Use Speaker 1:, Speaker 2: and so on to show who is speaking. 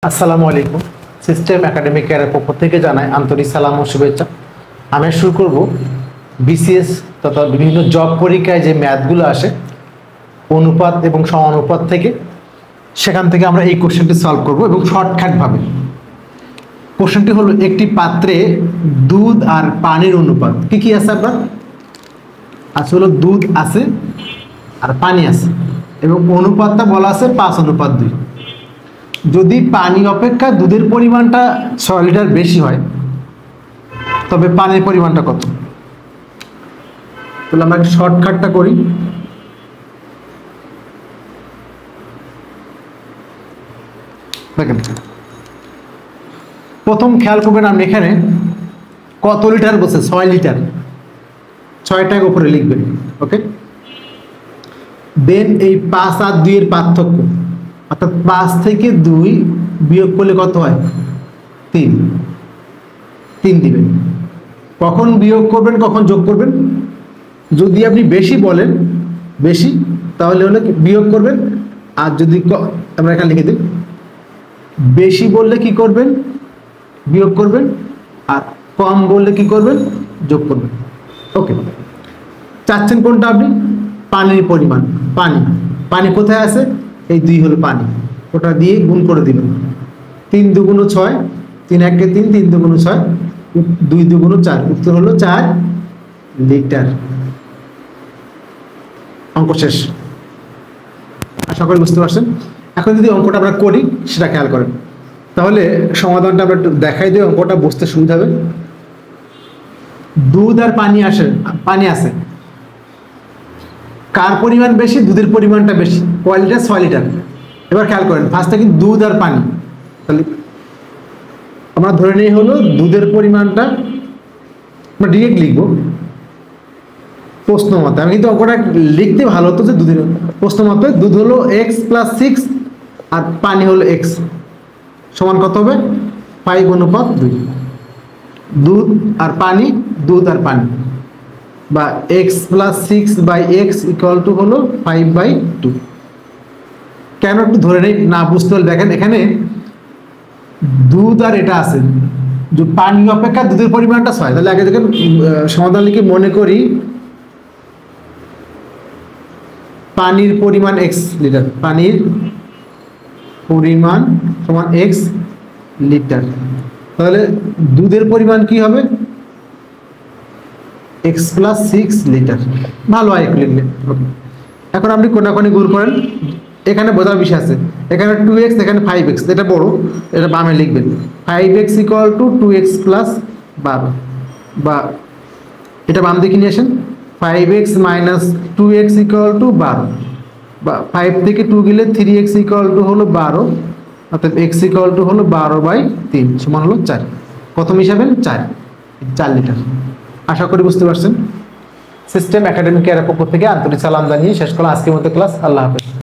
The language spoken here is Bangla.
Speaker 1: আসসালামু আলাইকুম। সিস্টেম একাডেমিক কেয়ারের পক্ষ থেকে জানাই আন্তরিক সালাম ও শুভেচ্ছা। আমি শুরু করব বিসিএস তথা বিভিন্ন জব পরীক্ষায় যে ম্যাথগুলো আসে অনুপাত এবং সমানুপাত থেকে, সেখান থেকে আমরা এই কোশ্চেনটি সলভ করব এবং শর্টকাটভাবে। কোশ্চেনটি হলো, একটি পাত্রে দুধ আর পানির অনুপাত কি কি আছে আপনার? আসলে দুধ আছে আর পানি আছে এবং অনুপাতটা বলা আছে 5:2। যদি পানি অপেক্ষা দুধের পরিমাণটা 6 লিটার বেশি হয়, তবে পানির পরিমাণটা কত? তাহলে আমরা শর্টকাটটা করি। দেখেন, প্রথম খেয়াল করবেন আপনি এখানে কত লিটার বলছে, 6 লিটার, 6টাকে উপরে লিখবেন। ওকে, দেন এই 5 আর 2 এর পার্থক্য, অর্থাৎ 5 থেকে 2 বিয়োগ করলে কত হয়? 3 দিবেন। কখন বিয়োগ করবেন কখন যোগ করবেন? যদি আপনি বেশি বলেন বেশি, তাহলে হলে বিয়োগ করবেন। আর যদি আমরা এখানে লিখে দিই, বেশি বললে কি করবেন? বিয়োগ করবেন। আর কম বললে কি করবেন? যোগ করবেন। ওকে, চাচ্ছেন কোনটা আপনি? পানির পরিমাণ। পানি কোথায় আছে? এই 2 হলো পানি, ওটা দিয়ে গুণ করে দিবেন। 3 2 6, 3 1 3, 3 2 6, 2 2 4, উত্তর হলো 4 লিটার। অঙ্ক শেষ। আশা করি বুঝতে পারছেন। এখন যদি অঙ্কটা আমরা করি, সেটা খেয়াল করেন, তাহলে সমাধানটা আমরা একটু দেখাই দিই, অঙ্কটা বুঝতে সুবিধা হবে। দুধ আর পানি আছে, কার পরিমাণ বেশি? দুধের পরিমাণটা বেশি। কয় লিটার? 6 লিটার। এবার খেয়াল করেন, ফার্স্টে কিন্তু দুধ আর পানি, তাহলে আমরা ধরে নিই হলো দুধের পরিমাণটা, আমরা ডিরেক্ট লিখবো প্রশ্ন মতে। আমি কিন্তু অঙ্কটা লিখতে ভালো হতো যে দুধের প্রশ্ন মতে দুধ হলো x + 6 আর পানি হলো x, সমান কত হবে? 5:2। দুধ আর পানি বা x + 6/x = হলো 5/2। কেন একটু ধরে নেই, না বুঝতে হলে দেখেন, এখানে দুধ আর এটা আছে, যে পানি অপেক্ষা দুধের পরিমাণটা 6। তাহলে আগে দেখেন সমাধান লিখে মনে করি পানির পরিমাণ x লিটার, পানির পরিমাণ সমান x লিটার। তাহলে দুধের পরিমাণ কি হবে? x + 6 litre. ভালো হয় একটু লিখলে। এখন আপনি কোনাকুনি গুণ করেন, এখানে বোঝার বিষয় আছে। এখানে 2x, এখানে 5x, এটা বড়, এটা বামে লিখবেন। 5x = 2x + 12, বা এটা বাম দিকে নিয়ে আসেন। 5x - 2x = 12, বা 5 থেকে 2 গেলে 3x = হলো 12, অর্থাৎ x = হলো 12/3 সমান হলো 4। কত মিশাবেন? 4 লিটার। আশা করি বুঝতে পারছেন। সিস্টেম একাডেমিক কেয়ারের পক্ষ থেকে আন্তরিক সালাম জানিয়ে শেষ করলাম আজকের মতো ক্লাস। আল্লাহ হাফেজ।